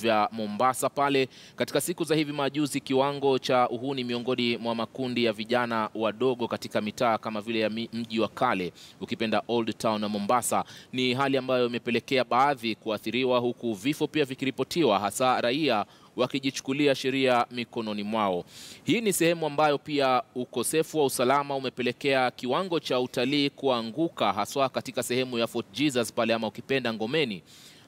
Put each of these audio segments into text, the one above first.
vya Mombasa pale. Katika siku za hivi majuzi, kiwango cha uhuni miongoni mwa makundi ya vijana wadogo katika mitaa kama vile ya mji wa kale, ukipenda Old Town na Mombasa, ni hali ambayo imepelekea baadhi kuathiriwa, huku vifo pia vikiripotiwa, hasa raia wakijichukulia sheria mikononi mwao. Hii ni sehemu ambayo pia ukosefu wa usalama umepelekea kiwango cha utalii kuanguka, haswa katika sehemu ya Fort Jesus pale, ama ukipenda Ngomeni,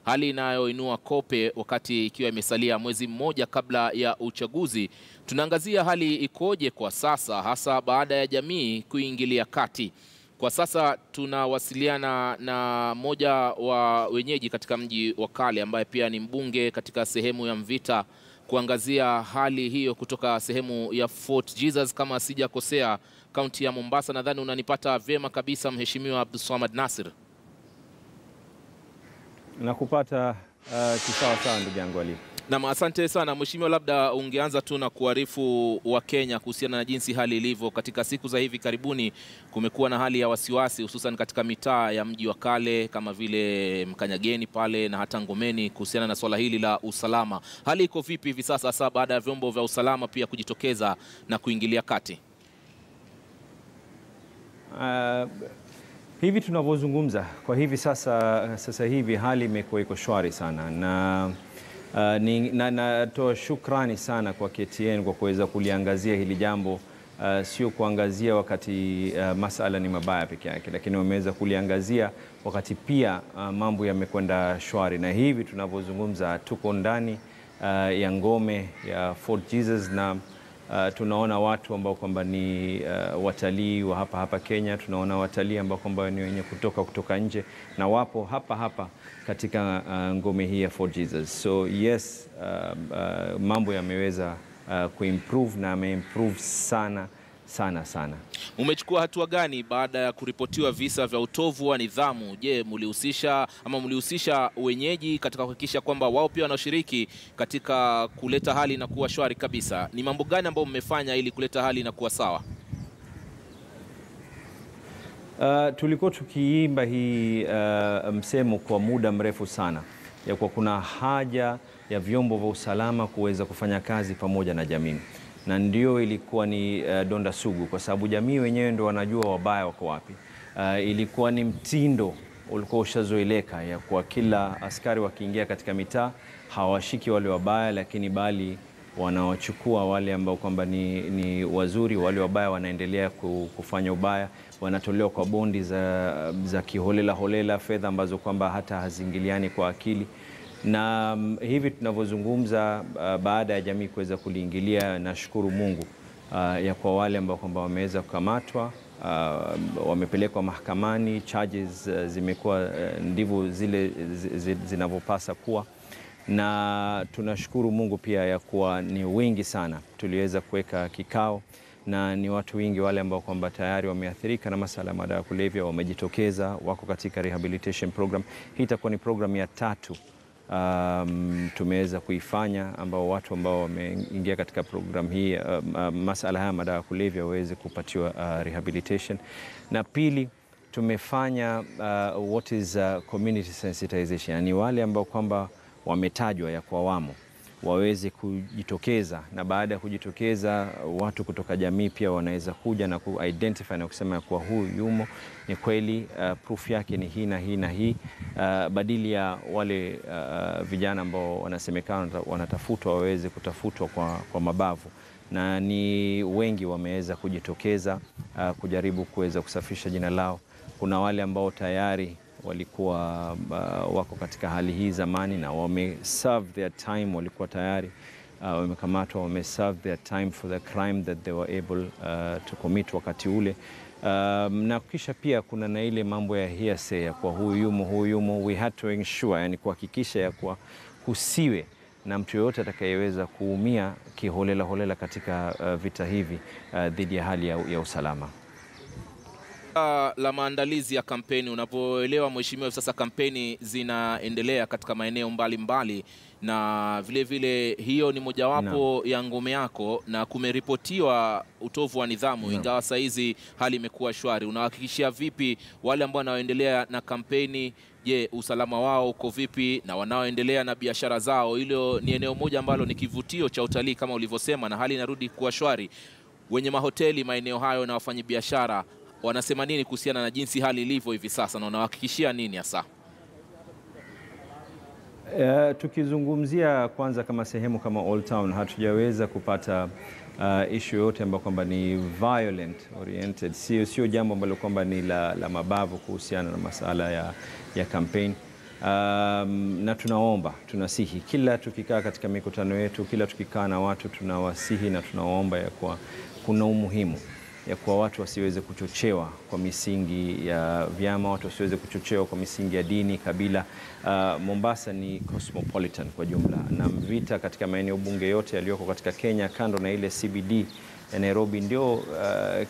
hali inayoinua kope wakati ikiwa imesalia mwezi mmoja kabla ya uchaguzi. Tunaangazia hali ikoje kwa sasa, hasa baada ya jamii kuingilia kati. Kwa sasa tunawasiliana na moja wa wenyeji katika mji wa kale ambaye pia ni mbunge katika sehemu ya Mvita, kuangazia hali hiyo kutoka sehemu ya Fort Jesus, kama sijakosea, kaunti ya Mombasa. Nadhani unanipata vyema kabisa, Mheshimiwa Abdulswamad Nasir. Nakupata kisawa sawa ndugu yangu Ali. Na asante sana Mheshimiwa, labda ungeanza tu na kuarifu wa Kenya kuhusiana na jinsi hali ilivyo katika siku za hivi karibuni. Kumekuwa na hali ya wasiwasi, hususan katika mitaa ya mji wa kale kama vile Mkanyageni pale na hata Ngomeni, kuhusiana na swala hili la usalama. Hali iko vipi hivi sasa, hasa baada ya vyombo vya usalama pia kujitokeza na kuingilia kati? Hivi tunavyozungumza kwa hivi sasa hivi hali imekuwa iko shwari sana, na natoa shukrani sana kwa KTN kwa kuweza kuliangazia hili jambo, sio kuangazia wakati masala ni mabaya peke yake, lakini wameweza kuliangazia wakati pia mambo yamekwenda shwari. Na hivi tunavyozungumza tuko ndani ya ngome ya Fort Jesus, na tunaona watu ambao kwamba ni watalii wa hapa Kenya. Tunaona watalii ambao kwamba ni wenye kutoka nje, na wapo hapa katika ngome hii ya Fort Jesus. So yes, mambo yameweza kuimprove na yameimprove sana. Umechukua hatua gani baada ya kuripotiwa visa vya utovu wa nidhamu? Je, mlihusisha wenyeji katika kuhakikisha kwamba wao pia wanashiriki katika kuleta hali na kuwa shwari kabisa? Ni mambo gani ambayo mmefanya ili kuleta hali na kuwa sawa? Tulikuwa tukiimba hii msemo kwa muda mrefu sana, ya kwa kuna haja ya vyombo vya usalama kuweza kufanya kazi pamoja na jamii, na ndio ilikuwa ni donda sugu, kwa sababu jamii wenyewe ndio wanajua wabaya wako wapi. Ilikuwa ni mtindo ulikuwa ushazoeleka ya kwa kila askari wakiingia katika mitaa hawashiki wale wabaya, lakini bali wanawachukua wale ambao kwamba ni wazuri. Wale wabaya wanaendelea kufanya ubaya, wanatolewa kwa bondi za kiholela, fedha ambazo kwamba hata hazingiliani kwa akili. Na hivi tunavyozungumza, baada ya jamii kuweza kuliingilia, nashukuru Mungu ya kwa wale ambao kwamba wameweza kukamatwa, wamepelekwa mahakamani, charges zimekuwa ndivyo zile zinavyopasa kuwa, na tunashukuru Mungu pia ya kuwa ni wengi sana. Tuliweza kuweka kikao na ni watu wengi wale ambao kwamba tayari wameathirika na masala ya madawa ya kulevya, wamejitokeza, wako katika rehabilitation program. Hii itakuwa ni program ya 3 tumeweza kuifanya, ambao watu ambao wameingia katika program hii masala haya madawa ya kulevya waweze kupatiwa rehabilitation. Na pili, tumefanya what is community sensitization, yani wale ambao kwamba wametajwa ya kwa wamo waweze kujitokeza, na baada ya kujitokeza watu kutoka jamii pia wanaweza kuja na ku-identify na kusema kwa huyu yumo, ni kweli proof yake ni hii na hii na hii, badili ya wale vijana ambao wanasemekana wanatafutwa waweze kutafutwa kwa mabavu. Na ni wengi wameweza kujitokeza kujaribu kuweza kusafisha jina lao. Kuna wale ambao tayari walikuwa wako katika hali hii zamani na wame-serve their time, walikuwa tayari wamekamatwa, wame-serve their time for the crime that they were able to commit wakati ule. Na kisha pia kuna na ile mambo ya hearsay ya kwa huyu yumo, we had to ensure, yani kuhakikisha ya kwa kusiwe na mtu yoyote atakayeweza kuumia kiholela katika vita hivi dhidi ya hali ya usalama. La maandalizi ya kampeni, unapoelewa mheshimiwa, sasa kampeni zinaendelea katika maeneo mbalimbali na vile vile hiyo ni mojawapo ya ngome yako, na kumeripotiwa utovu wa nidhamu ingawa saa hizi hali imekuwa shwari. Unahakikishia vipi wale ambao wanaoendelea na kampeni? Je, usalama wao uko vipi na wanaoendelea na biashara zao? Hilo ni eneo moja ambalo ni kivutio cha utalii kama ulivyosema, na hali inarudi kuwa shwari. Wenye mahoteli maeneo hayo na wafanyabiashara wanasema nini kuhusiana na jinsi hali ilivyo hivi sasa, na unawahakikishia nini hasa? Tukizungumzia kwanza kama sehemu kama Old Town, hatujaweza kupata issue yote ambayo kwamba ni violent oriented. Sio jambo ambalo kwamba ni la mabavu kuhusiana na masala ya campaign. Na tunasihi kila tukikaa katika mikutano yetu, kila tukikaa na watu, tunawasihi na tunaomba ya kuwa kuna umuhimu ya kuwa watu wasiweze kuchochewa kwa misingi ya vyama, watu wasiweze kuchochewa kwa misingi ya dini, kabila. Mombasa ni cosmopolitan kwa jumla, na Mvita katika maeneo bunge yote yaliyoko katika Kenya, kando na ile CBD ya Nairobi, ndio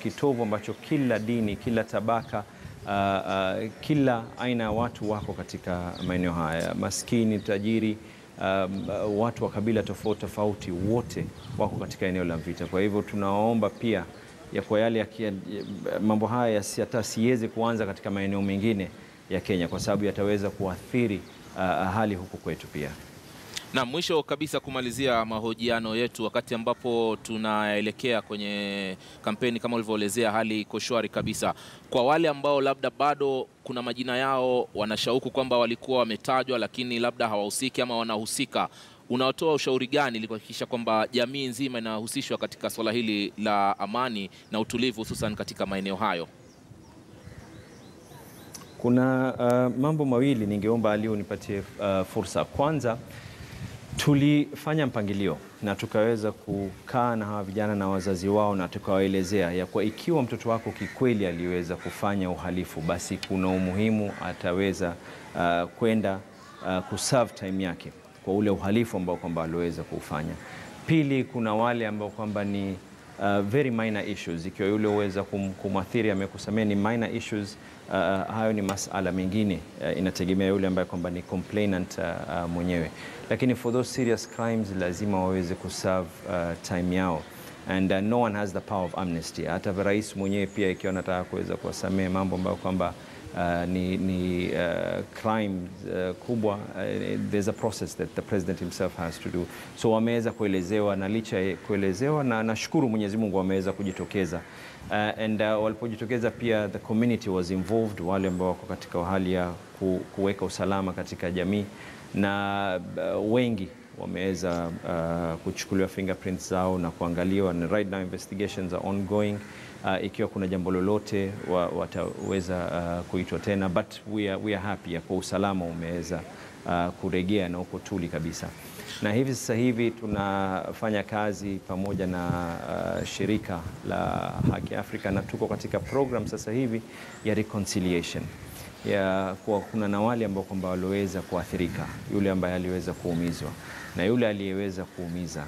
kitovu ambacho kila dini, kila tabaka, kila aina ya watu wako katika maeneo haya, maskini, tajiri, watu wa kabila tofauti tofauti, wote wako katika eneo la Mvita. Kwa hivyo tunaomba pia ya kwa yale mambo haya yasiweze kuanza katika maeneo mengine ya Kenya, kwa sababu yataweza kuathiri hali huku kwetu pia. Na mwisho kabisa, kumalizia mahojiano yetu, wakati ambapo tunaelekea kwenye kampeni kama ulivyoelezea, hali iko shwari kabisa. Kwa wale ambao labda bado kuna majina yao wanashauku kwamba walikuwa wametajwa lakini labda hawahusiki ama wanahusika, unatoa ushauri gani ili kuhakikisha kwamba jamii nzima inahusishwa katika swala hili la amani na utulivu, hususan katika maeneo hayo? Kuna mambo mawili ningeomba Ali unipatie fursa. Kwanza, tulifanya mpangilio na tukaweza kukaa na hawa vijana na wazazi wao, na tukawaelezea ya kwa ikiwa mtoto wako kikweli aliweza kufanya uhalifu, basi kuna umuhimu ataweza kwenda kuserve time yake kwa ule uhalifu ambao kwamba aliweza kufanya. Pili, kuna wale ambao kwamba ni very minor issues, ikiwa yule uweza kumathiri amekusamea ni minor issues, hayo ni masala mengine, inategemea yule ambaye kwamba ni complainant mwenyewe. Lakini for those serious crimes lazima waweze kuserve time yao, and no one has the power of amnesty. Hata rais mwenyewe pia ikiwa anataka kuweza kuwasamea mambo ambayo kwamba ni crime kubwa, there's a process that the president himself has to do. So wameweza kuelezewa, na licha ya kuelezewa, na nashukuru Mwenyezi Mungu wameweza kujitokeza, and walipojitokeza pia the community was involved, wale ambao wako katika hali ya kuweka usalama katika jamii, na wengi wameweza kuchukuliwa fingerprints zao na kuangaliwa, and right now investigations are ongoing. Ikiwa kuna jambo lolote wataweza kuitwa tena, but we are happy kwa usalama umeweza kuregea na uko tuli kabisa. Na hivi sasa hivi tunafanya kazi pamoja na shirika la Haki Afrika, na tuko katika program sasa hivi ya reconciliation, ya kwa kuna na wale ambao kwamba waliweza kuathirika, yule ambaye aliweza kuumizwa na yule aliyeweza kuumiza.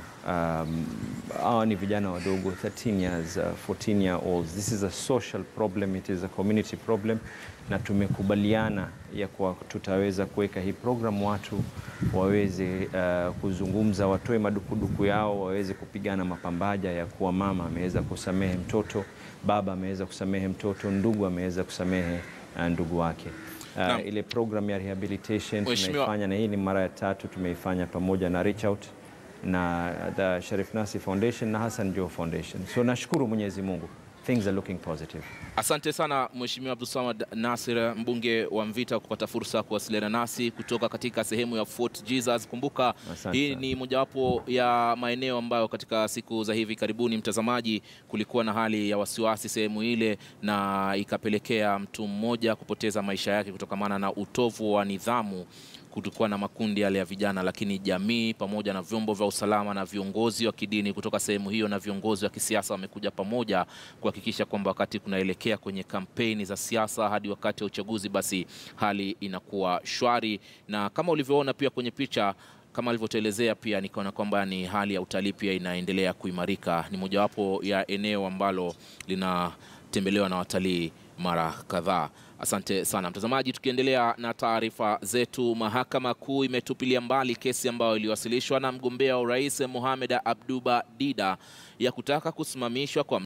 Hawa ni vijana wadogo, 13 years, 14 year olds. This is a social problem, it is a community problem, na tumekubaliana ya kwa tutaweza kuweka hii program, watu waweze kuzungumza, watoe madukuduku yao, waweze kupigana mapambaja ya kuwa mama ameweza kusamehe mtoto, baba ameweza kusamehe mtoto, ndugu ameweza kusamehe ndugu wake. Ile program ya rehabilitation tunaifanya, na hii ni mara ya 3 tumeifanya pamoja na Reach Out na the Sharif Nasi Foundation na Hassan Joe Foundation. So nashukuru Mwenyezi Mungu, things are looking positive. Asante sana Mheshimiwa Usalama Nasir, mbunge wa Mvita, kupata fursa kuwasiliana nasi kutoka katika sehemu ya Fort Jesus. Kumbuka hii ni mojawapo ya maeneo ambayo katika siku za hivi karibuni, mtazamaji, kulikuwa na hali ya wasiwasi sehemu ile, na ikapelekea mtu mmoja kupoteza maisha yake kutokamana na utovu wa nidhamu. Kulikuwa na makundi yale ya vijana, lakini jamii pamoja na vyombo vya usalama na viongozi wa kidini kutoka sehemu hiyo na viongozi wa kisiasa wamekuja pamoja kuhakikisha kwamba wakati kunaelekea kwenye kampeni za siasa hadi wakati wa uchaguzi, basi hali inakuwa shwari. Na kama ulivyoona pia kwenye picha, kama alivyotuelezea pia, nikaona kwamba ni hali ya utalii pia inaendelea kuimarika. Ni mojawapo ya eneo ambalo linatembelewa na watalii mara kadhaa. Asante sana mtazamaji, tukiendelea na taarifa zetu, mahakama kuu imetupilia mbali kesi ambayo iliwasilishwa na mgombea wa urais Mohamed Abduba Dida ya kutaka kusimamishwa kwa